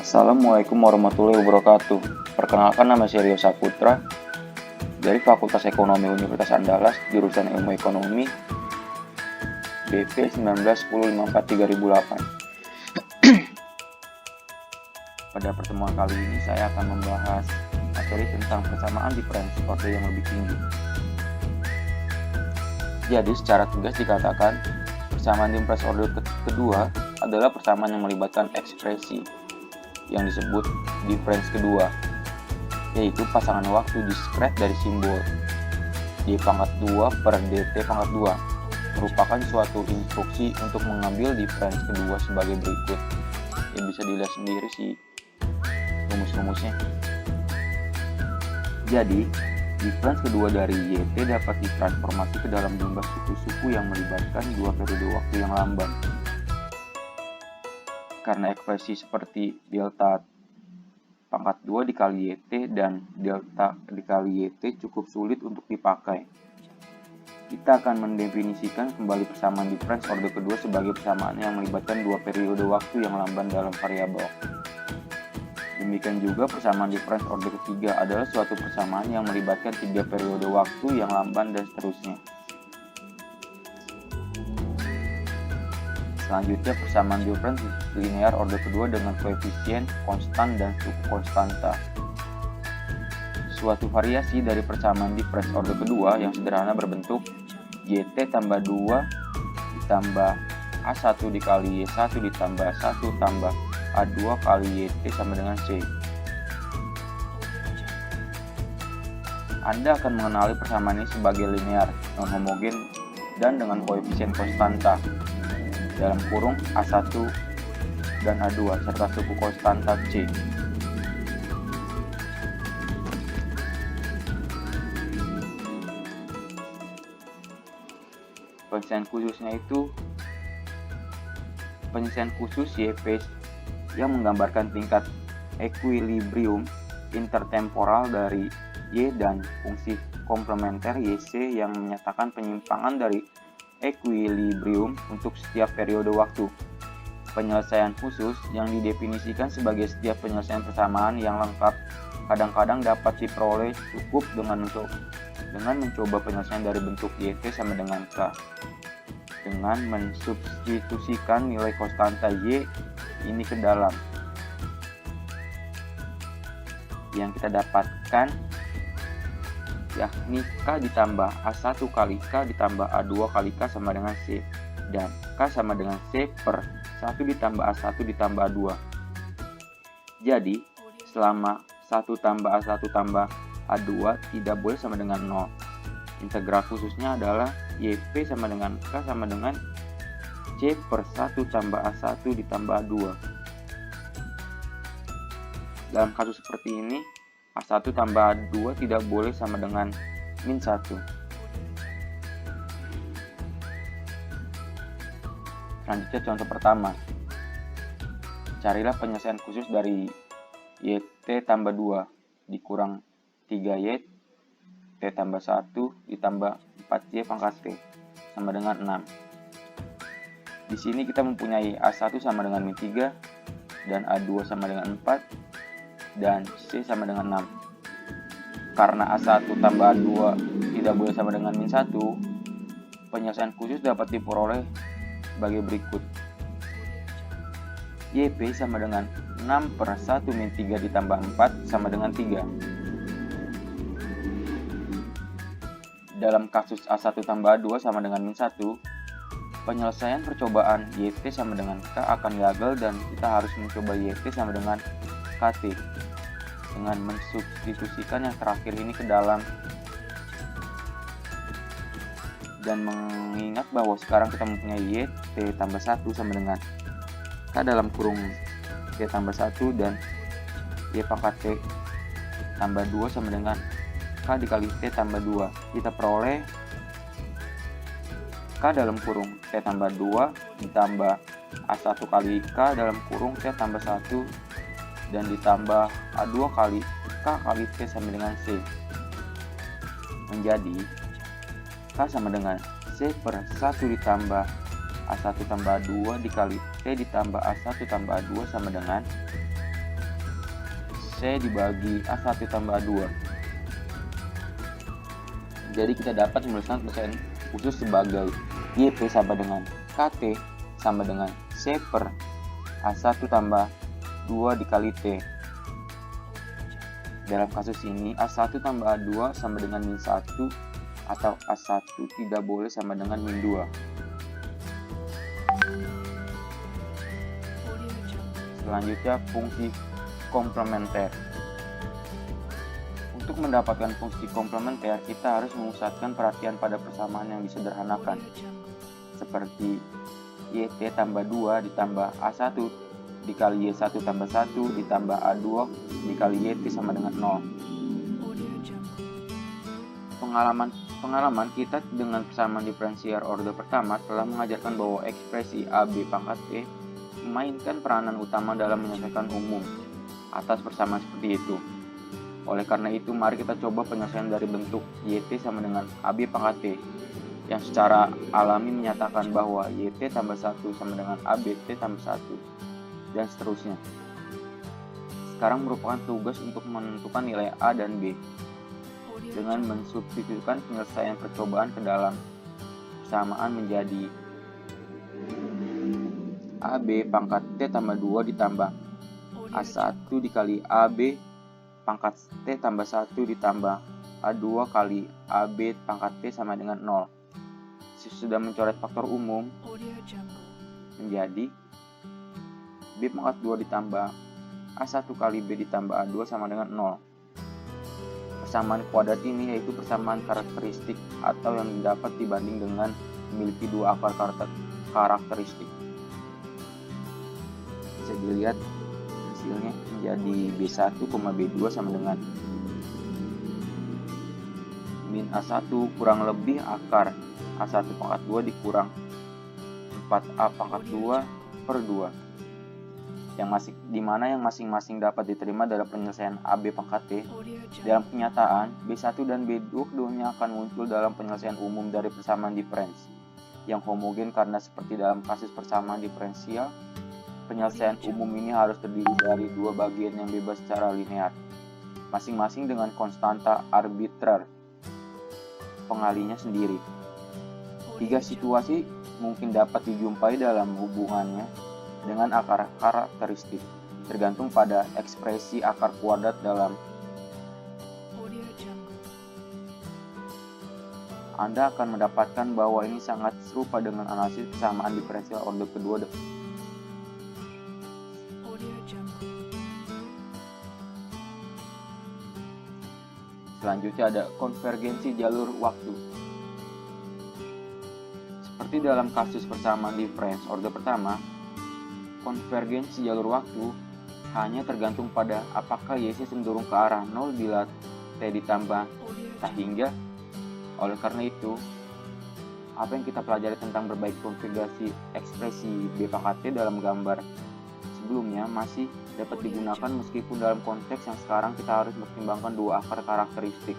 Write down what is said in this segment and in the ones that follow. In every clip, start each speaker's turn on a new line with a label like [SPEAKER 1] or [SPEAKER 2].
[SPEAKER 1] Assalamualaikum warahmatullahi wabarakatuh. Perkenalkan, nama saya Rio Saputra dari Fakultas Ekonomi Universitas Andalas, jurusan Ilmu Ekonomi, BP 191054-3008. Pada pertemuan kali ini saya akan membahas materi tentang persamaan difference order yang lebih tinggi. Jadi secara tegas dikatakan, persamaan difference order kedua adalah persamaan yang melibatkan ekspresi yang disebut difference kedua, yaitu pasangan waktu diskret dari simbol d pangkat 2 per dt pangkat 2 merupakan suatu instruksi untuk mengambil difference kedua sebagai berikut. Ya, bisa dilihat sendiri sih rumus-rumusnya. Jadi difference kedua dari yt dapat ditransformasi ke dalam jumlah suku-suku yang melibatkan dua periode waktu yang lamban. Karena ekspresi seperti delta pangkat 2 dikali YT dan delta dikali YT cukup sulit untuk dipakai, kita akan mendefinisikan kembali persamaan difference order kedua sebagai persamaan yang melibatkan dua periode waktu yang lamban dalam variabel. Demikian juga persamaan difference order ketiga adalah suatu persamaan yang melibatkan tiga periode waktu yang lamban dan seterusnya. Selanjutnya, persamaan difference linear order kedua dengan koefisien konstan dan suku konstanta. Suatu variasi dari persamaan difference order kedua yang sederhana berbentuk YT tambah 2 ditambah A1 dikali Y1 ditambah A1 tambah A2 kali YT sama dengan C. Anda akan mengenali persamaan ini sebagai linear, non-homogen, dan dengan koefisien konstanta dalam kurung A1 dan A2 serta suku konstanta C. Penyelesaian khusus YP yang menggambarkan tingkat equilibrium intertemporal dari Y dan fungsi komplementer YC yang menyatakan penyimpangan dari equilibrium untuk setiap periode waktu. Penyelesaian khusus yang didefinisikan sebagai setiap penyelesaian persamaan yang lengkap kadang-kadang dapat diperoleh cukup dengan mencoba penyelesaian dari bentuk YT sama dengan K dengan mensubstitusikan nilai konstanta Y ini ke dalam. Yang kita dapatkan yakni K ditambah A1 kali K ditambah A2 kali K sama dengan C, dan K sama dengan C per 1 ditambah A1 ditambah A2. Jadi, selama 1 tambah A1 tambah A2 tidak boleh sama dengan 0. Integral khususnya adalah YP sama dengan K sama dengan C per 1 tambah A1 ditambah A2. Dalam kasus seperti ini, A1 tambah A2 tidak boleh sama dengan min 1. Selanjutnya contoh pertama. Carilah penyelesaian khusus dari YT tambah 2 dikurang 3Y T tambah 1 ditambah 4Y pangkat T sama dengan 6. Di sini kita mempunyai A1 sama dengan min 3 dan A2 sama dengan 4 dan C sama dengan 6. Karena A1 tambah A2 tidak boleh sama dengan min 1, penyelesaian khusus dapat diperoleh sebagai berikut. YP sama dengan 6 per 1 min 3 ditambah 4 sama dengan 3. Dalam kasus A1 tambah A2 sama dengan min 1, penyelesaian percobaan YT sama dengan K akan gagal dan kita harus mencoba YT sama dengan KT dengan mensubstitusikan yang terakhir ini ke dalam, dan mengingat bahwa sekarang kita mempunyai YT tambah 1 sama dengan K dalam kurung T tambah 1 dan Y pangkat T tambah 2 sama dengan K dikali T tambah 2. Kita peroleh K dalam kurung T tambah 2 ditambah A1 kali K dalam kurung T tambah 1 dan ditambah A2 kali K kali T sama dengan C. Menjadi K sama dengan C per 1 ditambah A1 tambah A2 dikali T ditambah A1 tambah A2 sama dengan C dibagi A1 tambah A2. Jadi kita dapat menuliskan penyelesaian khusus sebagai YP sama dengan KT sama dengan C per A1 tambah 2 dikali T. Dalam kasus ini A1 tambah A2 sama dengan min 1 atau A1 tidak boleh sama dengan min 2. Selanjutnya fungsi komplementer. Untuk mendapatkan fungsi komplementer, kita harus memusatkan perhatian pada persamaan yang disederhanakan, seperti YT tambah 2 ditambah A1 dikali Y1 tambah 1 ditambah A2 dikali YT sama dengan 0. Pengalaman kita dengan persamaan diferensial order pertama telah mengajarkan bahwa ekspresi AB pangkat T memainkan peranan utama dalam menyelesaikan umum atas persamaan seperti itu. Oleh karena itu, mari kita coba penyelesaian dari bentuk YT sama dengan AB pangkat T, yang secara alami menyatakan bahwa YT tambah 1 sama dengan AB T tambah 1, dan seterusnya. Sekarang merupakan tugas untuk menentukan nilai A dan B, dengan mensubstitusikan penyelesaian percobaan ke dalam persamaan menjadi AB pangkat T tambah 2 ditambah A1 dikali AB pangkat T tambah 1 ditambah A2 kali AB pangkat T sama dengan 0. Sesudah mencoret faktor umum menjadi B pangkat 2 ditambah A1 kali B ditambah A2 sama dengan 0. Persamaan kuadrat ini yaitu persamaan karakteristik atau yang didapat dibanding dengan memiliki dua akar karakteristik. Bisa dilihat hasilnya menjadi B1, B2 sama dengan min A1 kurang lebih akar A1 pangkat 2 dikurang 4A pangkat 2 per 2, dimana yang masing-masing dapat diterima dalam penyelesaian AB pangkat T. Dalam kenyataan, B1 dan B2 keduanya akan muncul dalam penyelesaian umum dari persamaan diferensi yang homogen, karena seperti dalam kasus persamaan diferensial, penyelesaian umum ini harus terdiri dari dua bagian yang bebas secara linear, masing-masing dengan konstanta arbitrer pengalinya sendiri. Tiga situasi mungkin dapat dijumpai dalam hubungannya dengan akar karakteristik, tergantung pada ekspresi akar kuadrat dalam. Anda akan mendapatkan bahwa ini sangat serupa dengan analisis persamaan diferensial order kedua. Selanjutnya ada konvergensi jalur waktu. Seperti dalam kasus persamaan diferensial order pertama, konvergensi jalur waktu hanya tergantung pada apakah YC cenderung ke arah 0 bila T ditambah tak hingga. Oleh karena itu, apa yang kita pelajari tentang berbagai konfigurasi ekspresi B pangkat T dalam gambar sebelumnya masih dapat digunakan meskipun dalam konteks yang sekarang kita harus mempertimbangkan dua akar karakteristik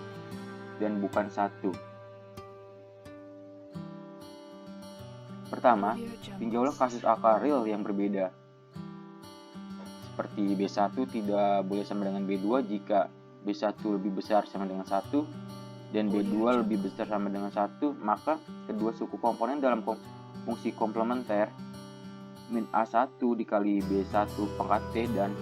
[SPEAKER 1] dan bukan satu. Pertama, tinjaulah kasus akar real yang berbeda. Seperti B1 tidak boleh sama dengan B2 jika B1 lebih besar sama dengan 1 dan B2 lebih besar sama dengan 1, maka kedua suku komponen dalam fungsi komplementer min A1 dikali B1 pangkat T dan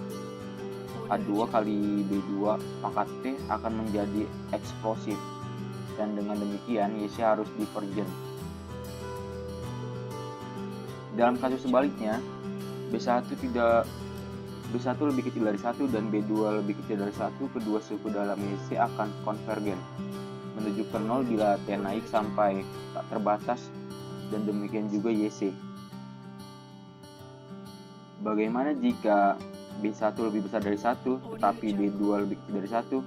[SPEAKER 1] A2 kali B2 pangkat T akan menjadi eksplosif, dan dengan demikian YC harus divergen. Dalam kasus sebaliknya, B1 lebih kecil dari 1 dan B2 lebih kecil dari 1, kedua suku dalam YC akan konvergen menuju ke 0 bila T naik sampai tak terbatas, dan demikian juga YC. Bagaimana jika B1 lebih besar dari 1 tetapi B2 lebih kecil dari 1?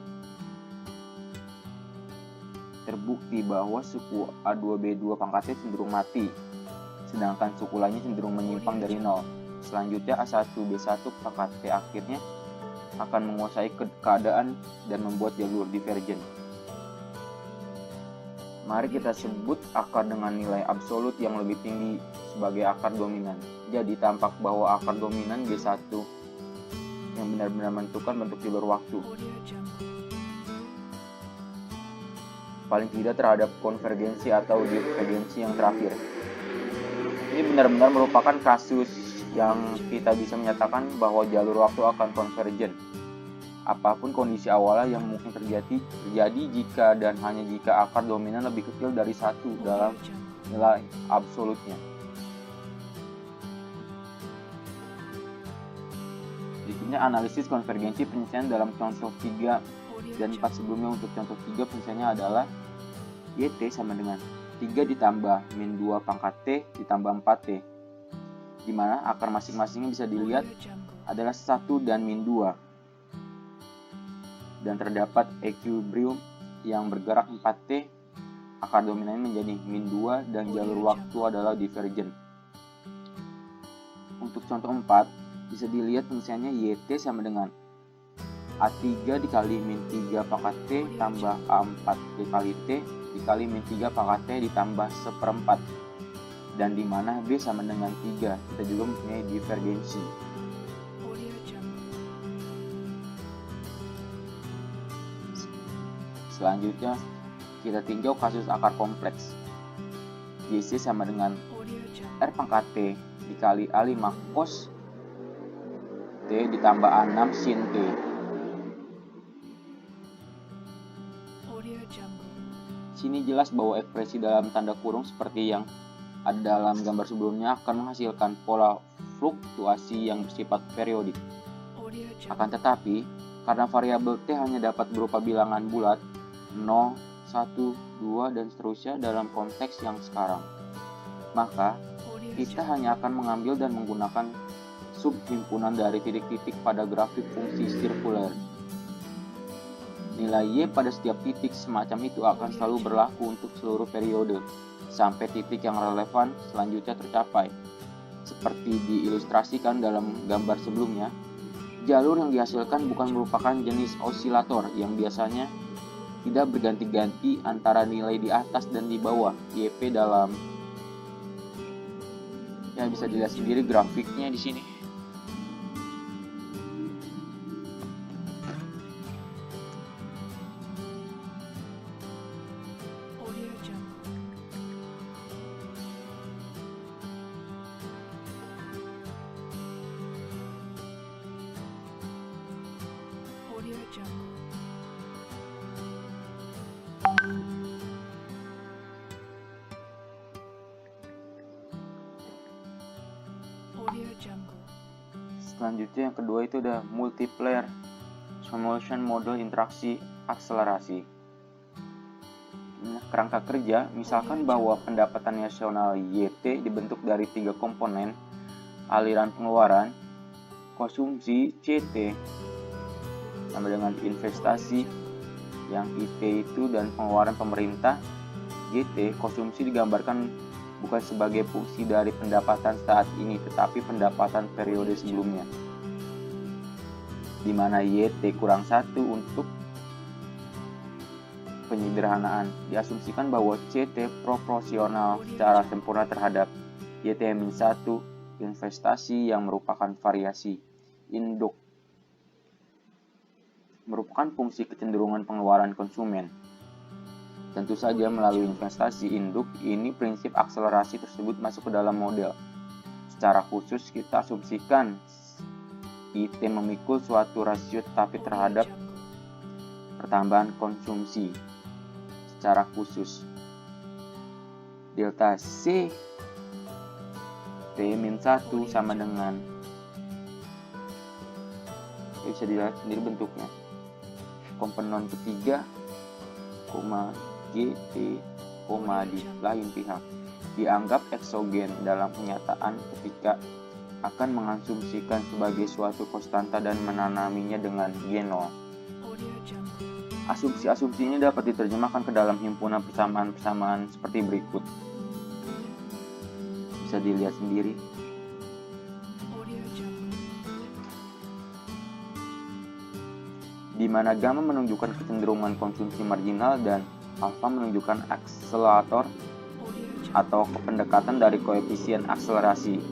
[SPEAKER 1] Terbukti bahwa suku A2B2 pangkat T cenderung mati, sedangkan suku lainnya cenderung menyimpang dari 0. Selanjutnya A1B1 pangkat T akhirnya akan menguasai keadaan dan membuat jalur divergen. Mari kita sebut akar dengan nilai absolut yang lebih tinggi sebagai akar dominan. Jadi tampak bahwa akar dominan G1 yang benar-benar menentukan bentuk jalur waktu. Paling tidak terhadap konvergensi atau divergensi yang terakhir. Ini benar-benar merupakan kasus yang kita bisa menyatakan bahwa jalur waktu akan konvergen. Apapun kondisi awalnya yang mungkin terjadi jika dan hanya jika akar dominan lebih kecil dari 1 dalam nilai absolutnya. Berikutnya analisis konvergensi penyelesaian dalam contoh 3 dan 4 sebelumnya. Untuk contoh 3 penyelesaiannya adalah YT sama dengan 3 ditambah min 2 pangkat T ditambah 4T, di mana akar masing-masingnya bisa dilihat adalah 1 dan min 2. Dan terdapat equilibrium yang bergerak 4T, akar dominannya menjadi min 2 dan jalur waktu adalah divergen. Untuk contoh 4, bisa dilihat penyelesaiannya YT sama dengan A3 dikali min 3 pangkat T tambah A4 dikali T dikali min 3 pangkat T ditambah 1/4. Dan di mana B sama dengan 3, kita juga mempunyai divergensi. Selanjutnya, kita tinjau kasus akar kompleks. YC sama dengan R pangkat T dikali A5 cos T ditambah A6 sin T. Sini jelas bahwa ekspresi dalam tanda kurung seperti yang ada dalam gambar sebelumnya akan menghasilkan pola fluktuasi yang bersifat periodik. Akan tetapi, karena variabel T hanya dapat berupa bilangan bulat, 0, 1, 2, dan seterusnya dalam konteks yang sekarang, maka kita hanya akan mengambil dan menggunakan subhimpunan dari titik-titik pada grafik fungsi sirkuler. Nilai Y pada setiap titik semacam itu akan selalu berlaku untuk seluruh periode, sampai titik yang relevan selanjutnya tercapai. Seperti diilustrasikan dalam gambar sebelumnya, jalur yang dihasilkan bukan merupakan jenis osilator yang biasanya tidak berganti-ganti antara nilai di atas dan di bawah YP dalam. Ya, bisa dilihat sendiri grafiknya di sini. Selanjutnya yang kedua itu ada multiplayer simulation model interaksi akselerasi. Kerangka kerja, misalkan bahwa pendapatan nasional YT dibentuk dari 3 komponen: aliran pengeluaran, konsumsi CT, sama dengan investasi yang IT itu, dan pengeluaran pemerintah GT. Konsumsi digambarkan bukan sebagai fungsi dari pendapatan saat ini, tetapi pendapatan periode sebelumnya, di mana YT kurang 1 untuk penyederhanaan. Diasumsikan bahwa CT proporsional secara sempurna terhadap YT-1 investasi yang merupakan variasi induk, merupakan fungsi kecenderungan pengeluaran konsumen. Tentu saja melalui investasi induk ini prinsip akselerasi tersebut masuk ke dalam model. Secara khusus kita asumsikan IT memikul suatu rasio tetapi terhadap pertambahan konsumsi. Secara khusus delta C T-1 sama dengan, bisa dilihat sendiri bentuknya, komponen ketiga, GT, di lain pihak, dianggap eksogen dalam kenyataan ketika akan mengasumsikan sebagai suatu konstanta dan menanaminya dengan G0. Asumsi-asumsi ini dapat diterjemahkan ke dalam himpunan persamaan-persamaan seperti berikut. Bisa dilihat sendiri. Di mana gamma menunjukkan kecenderungan konsumsi marginal dan alfa menunjukkan akselerator atau pendekatan dari koefisien akselerasi.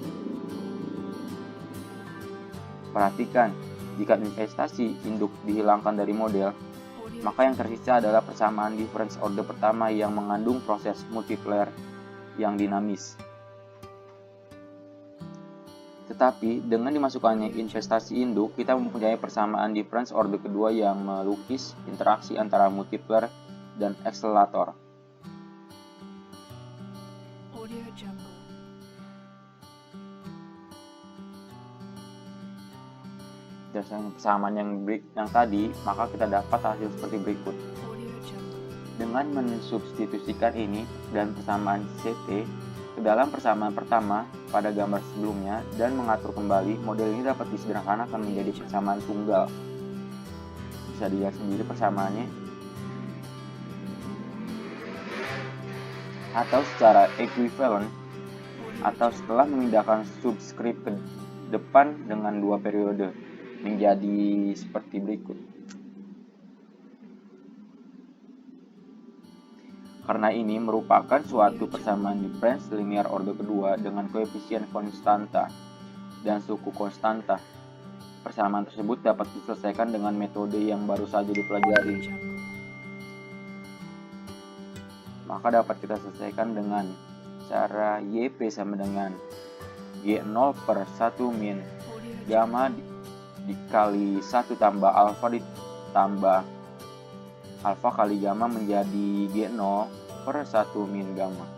[SPEAKER 1] Perhatikan, Jika investasi induk dihilangkan dari model, maka yang tersisa adalah persamaan difference order pertama yang mengandung proses multiplier yang dinamis. Tetapi dengan dimasukkannya investasi induk, kita mempunyai persamaan difference order kedua yang melukis interaksi antara multiplier dan akselerator. Berdasarkan persamaan yang tadi, maka kita dapat hasil seperti berikut. Dengan mensubstitusikan ini dan persamaan CT ke dalam persamaan pertama pada gambar sebelumnya dan mengatur kembali, model ini dapat disederhanakan menjadi persamaan tunggal. Bisa dilihat sendiri persamaannya. Atau secara equivalent, atau setelah memindahkan subskrip ke depan dengan dua periode, menjadi seperti berikut. Karena ini merupakan suatu persamaan difference linear order kedua dengan koefisien konstanta dan suku konstanta. Persamaan tersebut dapat diselesaikan dengan metode yang baru saja dipelajari. Maka dapat kita selesaikan dengan cara YP sama dengan G0 per 1 min gamma dikali 1 tambah alfa ditambah alfa kali gamma menjadi G0 per 1 min gamma.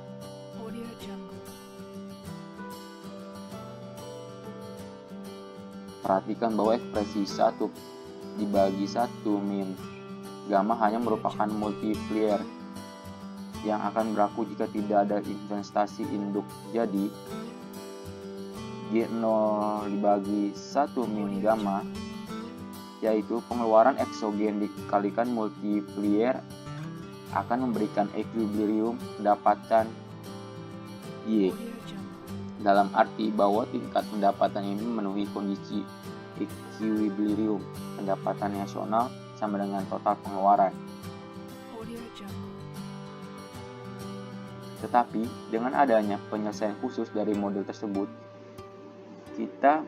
[SPEAKER 1] Perhatikan bahwa ekspresi 1 dibagi 1 min gamma hanya merupakan multiplier yang akan berlaku jika tidak ada investasi induk. Jadi G0 dibagi 1 min gamma yaitu pengeluaran eksogen dikalikan multiplier akan memberikan equilibrium pendapatan Y, dalam arti bahwa tingkat pendapatan ini memenuhi kondisi equilibrium pendapatan nasional sama dengan total pengeluaran. Tetapi dengan adanya penyelesaian khusus dari model tersebut, kita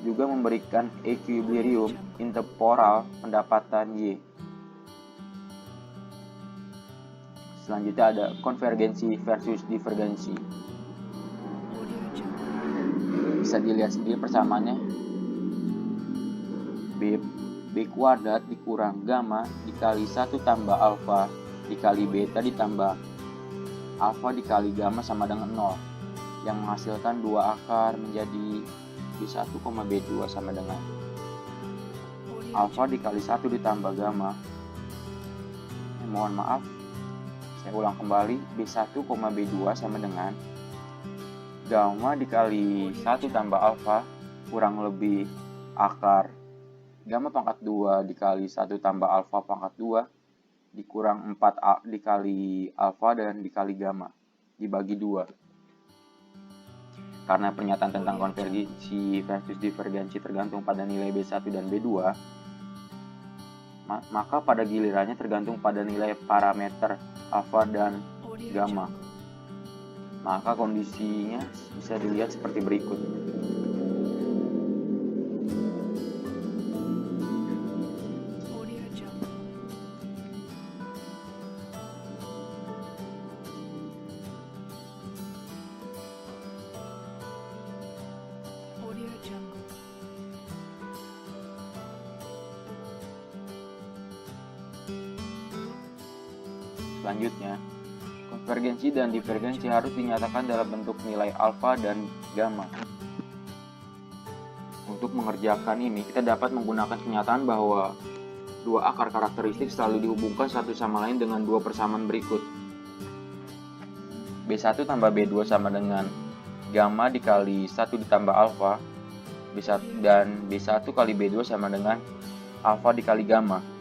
[SPEAKER 1] juga memberikan equilibrium intertemporal pendapatan Y. Selanjutnya ada konvergensi versus divergensi. Bisa dilihat sendiri persamaannya. B kuadrat dikurang gamma dikali 1 tambah alfa dikali beta ditambah alfa dikali gamma sama dengan 0, yang menghasilkan 2 akar menjadi B1, B2 sama dengan alfa dikali 1 ditambah gamma. Mohon maaf, saya ulang kembali. B1, B2 sama dengan gamma dikali 1 tambah alfa kurang lebih akar gamma pangkat 2 dikali 1 tambah alfa pangkat 2 dikurang 4 dikali alfa dan dikali gamma dibagi 2. Karena pernyataan tentang konvergensi versus divergensi tergantung pada nilai B1 dan B2, maka pada gilirannya tergantung pada nilai parameter alfa dan gamma. Maka kondisinya bisa dilihat seperti berikut. Selanjutnya, konvergensi dan divergensi harus dinyatakan dalam bentuk nilai alfa dan gamma. Untuk mengerjakan ini, kita dapat menggunakan kenyataan bahwa dua akar karakteristik selalu dihubungkan satu sama lain dengan dua persamaan berikut. B1 tambah B2 sama dengan gamma dikali 1 ditambah alfa, B1 dan B1 kali B2 sama dengan alfa dikali gamma.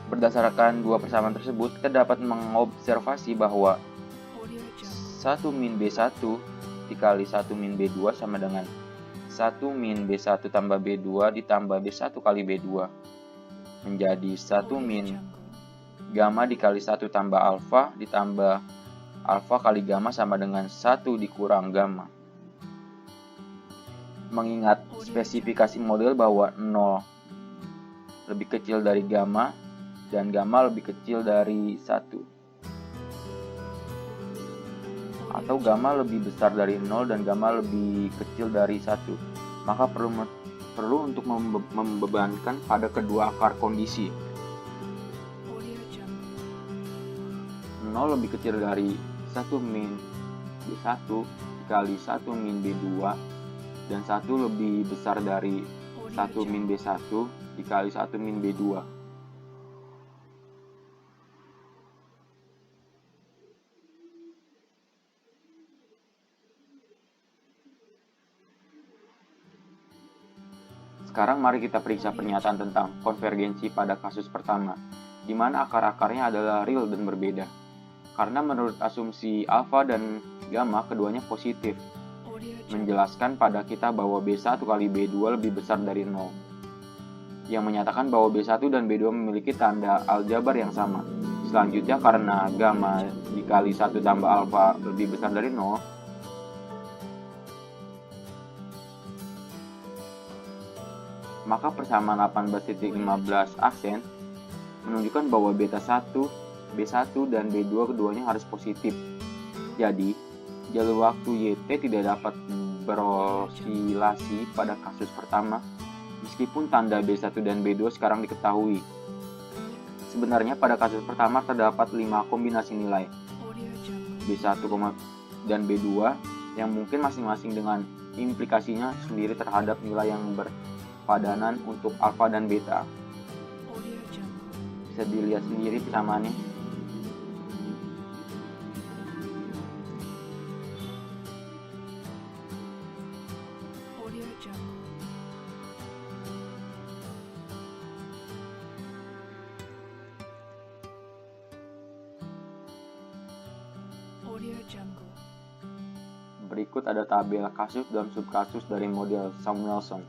[SPEAKER 1] Berdasarkan dua persamaan tersebut, kita dapat mengobservasi bahwa 1 min B1 dikali 1 min B2 sama dengan 1 min B1 tambah B2 ditambah B1 kali B2 menjadi 1 min gamma dikali 1 tambah alfa ditambah alfa kali gamma sama dengan 1 dikurang gamma. Mengingat spesifikasi model bahwa 0 lebih kecil dari gamma dan gamma lebih kecil dari 1. Atau gamma lebih besar dari 0 dan gamma lebih kecil dari 1. Maka perlu untuk membebankan pada kedua akar kondisi. 0 lebih kecil dari 1 min B1 dikali 1 min B2 dan 1 lebih besar dari 1 min B1 dikali 1 min B2. Sekarang mari kita periksa pernyataan tentang konvergensi pada kasus pertama, di mana akar-akarnya adalah real dan berbeda. Karena menurut asumsi alfa dan gamma keduanya positif, menjelaskan pada kita bahwa B1 kali B2 lebih besar dari 0, yang menyatakan bahwa B1 dan B2 memiliki tanda aljabar yang sama. Selanjutnya, karena gamma dikali 1 tambah alfa lebih besar dari 0, maka persamaan 18.15 aksen menunjukkan bahwa B1 dan B2 keduanya harus positif. Jadi, jalur waktu YT tidak dapat berosilasi pada kasus pertama, meskipun tanda B1 dan B2 sekarang diketahui. Sebenarnya pada kasus pertama terdapat 5 kombinasi nilai B1 dan B2 yang mungkin masing-masing dengan implikasinya sendiri terhadap nilai yang berpadanan untuk alfa dan beta. Bisa dilihat sendiri persamaannya. Berikut ada tabel kasus dan subkasus dari model Samuelson.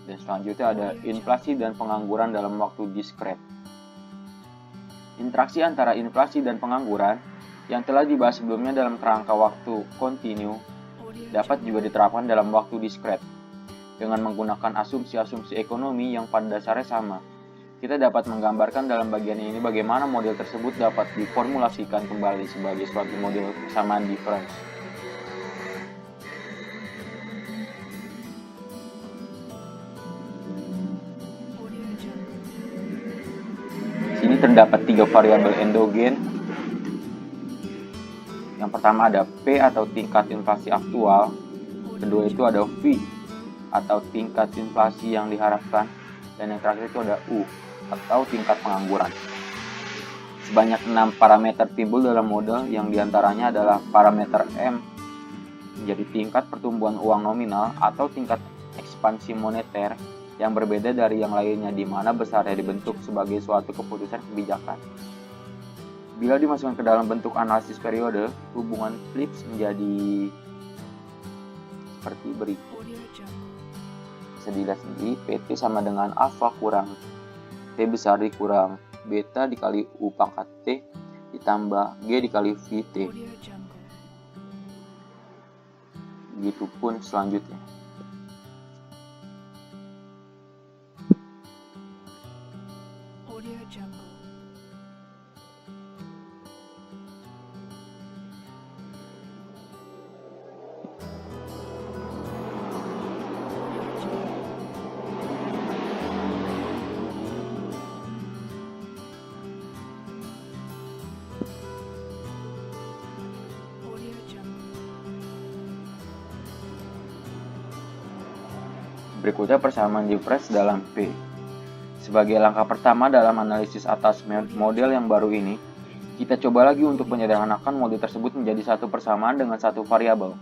[SPEAKER 1] Dan selanjutnya ada inflasi dan pengangguran dalam waktu diskret. Interaksi antara inflasi dan pengangguran yang telah dibahas sebelumnya dalam kerangka waktu kontinu dapat juga diterapkan dalam waktu diskret. Dengan menggunakan asumsi-asumsi ekonomi yang pada dasarnya sama, kita dapat menggambarkan dalam bagian ini bagaimana model tersebut dapat diformulasikan kembali sebagai suatu model persamaan difference. Ini terdapat 3 variabel endogen. Yang pertama ada P atau tingkat inflasi aktual, kedua itu ada V atau tingkat inflasi yang diharapkan, dan yang terakhir itu ada U atau tingkat pengangguran. Sebanyak 6 parameter timbul dalam model, yang diantaranya adalah parameter M menjadi tingkat pertumbuhan uang nominal atau tingkat ekspansi moneter yang berbeda dari yang lainnya, di mana besarnya dibentuk sebagai suatu keputusan kebijakan. Bila dimasukkan ke dalam bentuk analisis periode, hubungan Phillips menjadi seperti berikut. Bisa dilihat sendiri, PT sama dengan alfa kurang T besar dikurang beta dikali U pangkat T ditambah G dikali VT. Begitupun selanjutnya. Berikutnya persamaan difference dalam P. Sebagai langkah pertama dalam analisis atas model yang baru ini, kita coba lagi untuk menyederhanakan model tersebut menjadi satu persamaan dengan satu variabel.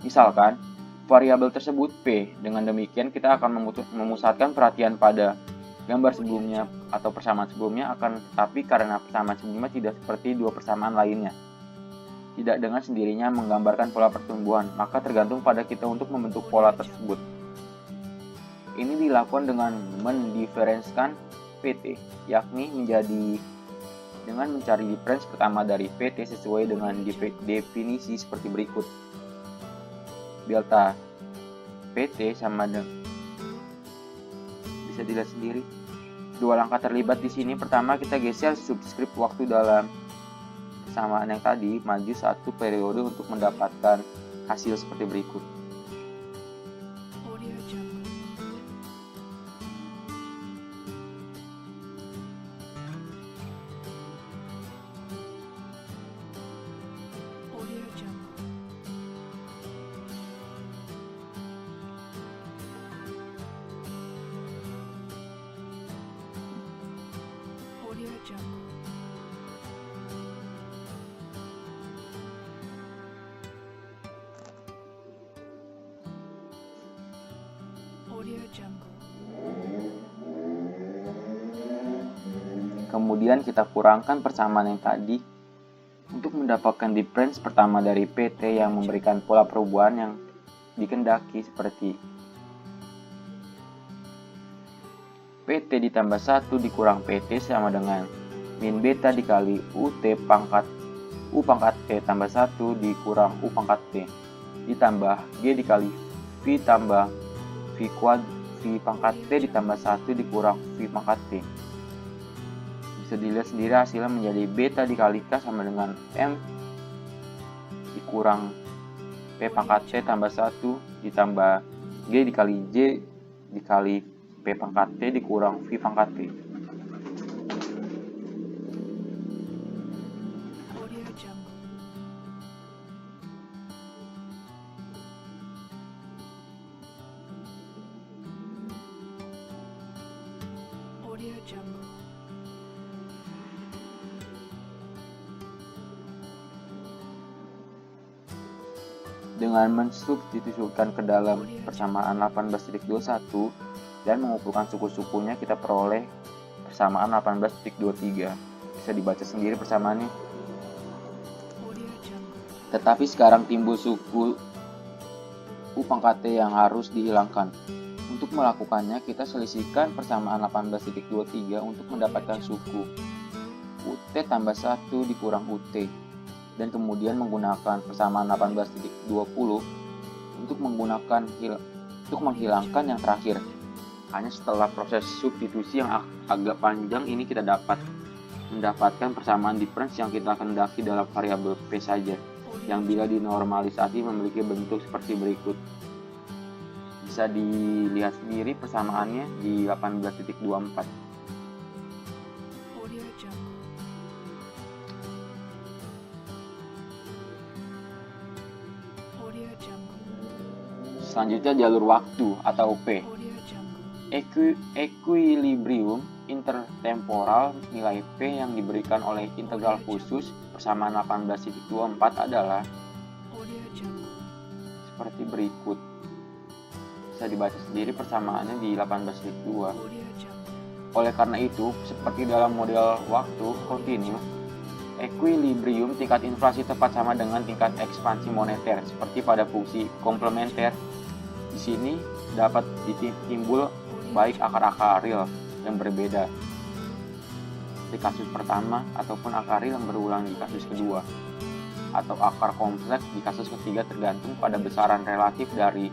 [SPEAKER 1] Misalkan, variabel tersebut P. Dengan demikian, kita akan memusatkan perhatian pada gambar sebelumnya atau persamaan sebelumnya, akan tetapi karena persamaan sebelumnya tidak seperti dua persamaan lainnya, tidak dengan sendirinya menggambarkan pola pertumbuhan, maka tergantung pada kita untuk membentuk pola tersebut. Ini dilakukan dengan mendiferensikan PT, yakni dengan mencari difference pertama dari PT sesuai dengan definisi seperti berikut. Delta PT sama dengan, bisa dilihat sendiri. Dua langkah terlibat di sini. Pertama, kita geser subskrip waktu dalam persamaan yang tadi maju satu periode untuk mendapatkan hasil seperti berikut. Kemudian kita kurangkan persamaan yang tadi untuk mendapatkan difference pertama dari PT yang memberikan pola perubahan yang dikehendaki seperti PT ditambah 1 dikurang PT sama dengan min beta dikali UT pangkat U pangkat T tambah 1 dikurang U pangkat T ditambah G dikali V tambah V pangkat T ditambah 1 dikurang V pangkat T. Bisa dilihat sendiri hasilnya menjadi beta dikali K sama dengan M dikurang P pangkat T tambah 1 ditambah G dikali J dikali P pangkat T dikurang V pangkat T. Dengan mensubstitusikan ke dalam persamaan 18.21 dan mengumpulkan suku-sukunya, kita peroleh persamaan 18.23. Bisa dibaca sendiri persamaannya. Tetapi sekarang timbul suku U pangkat T yang harus dihilangkan. Untuk melakukannya, kita selisihkan persamaan 18.23 untuk mendapatkan suku UT tambah 1 dikurang UT. Dan kemudian menggunakan persamaan 18.20 untuk menghilangkan yang terakhir. Hanya setelah proses substitusi yang agak panjang ini kita dapat mendapatkan persamaan difference yang kita kehendaki dalam variabel P saja, yang bila dinormalisasi memiliki bentuk seperti berikut. Bisa dilihat sendiri persamaannya di 18.24. Selanjutnya jalur waktu atau P. Equilibrium intertemporal nilai P yang diberikan oleh integral khusus persamaan 18.24 adalah seperti berikut. Bisa dibaca sendiri persamaannya di 18.2. Oleh karena itu, seperti dalam model waktu kontinu, equilibrium tingkat inflasi tepat sama dengan tingkat ekspansi moneter seperti pada fungsi komplementer. Di sini dapat ditimbul baik akar-akar real yang berbeda di kasus pertama ataupun akar real yang berulang di kasus kedua, atau akar kompleks di kasus ketiga tergantung pada besaran relatif dari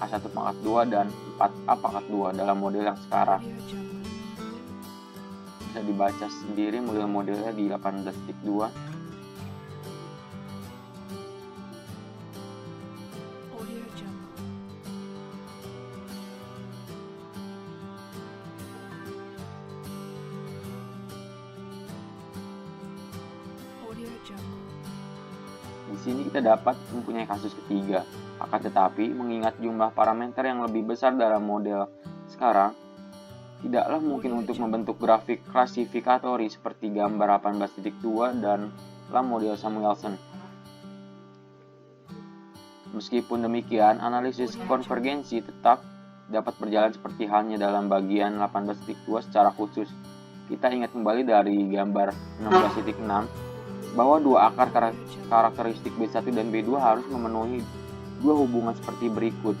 [SPEAKER 1] A1 pangkat 2 dan 4A pangkat 2 dalam model yang sekarang. Bisa dibaca sendiri model-modelnya di 18.2. Di sini kita dapat mempunyai kasus ketiga. Akan tetapi, mengingat jumlah parameter yang lebih besar dalam model sekarang, Tidaklah mungkin untuk membentuk grafik klasifikatory seperti gambar 18.2 dan La model Samuelson. Meskipun demikian, analisis konvergensi tetap dapat berjalan seperti halnya dalam bagian 18.2 secara khusus. Kita ingat kembali dari gambar 16.6 bahwa dua akar karakteristik B1 dan B2 harus memenuhi dua hubungan seperti berikut.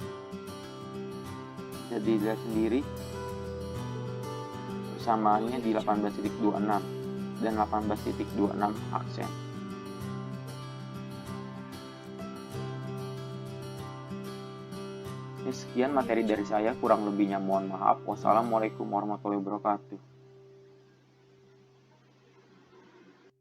[SPEAKER 1] Jadi lihat sendiri persamaannya di 18.26 dan 18.26 aksen. Sekian materi dari saya, kurang lebihnya mohon maaf. Wassalamualaikum warahmatullahi wabarakatuh.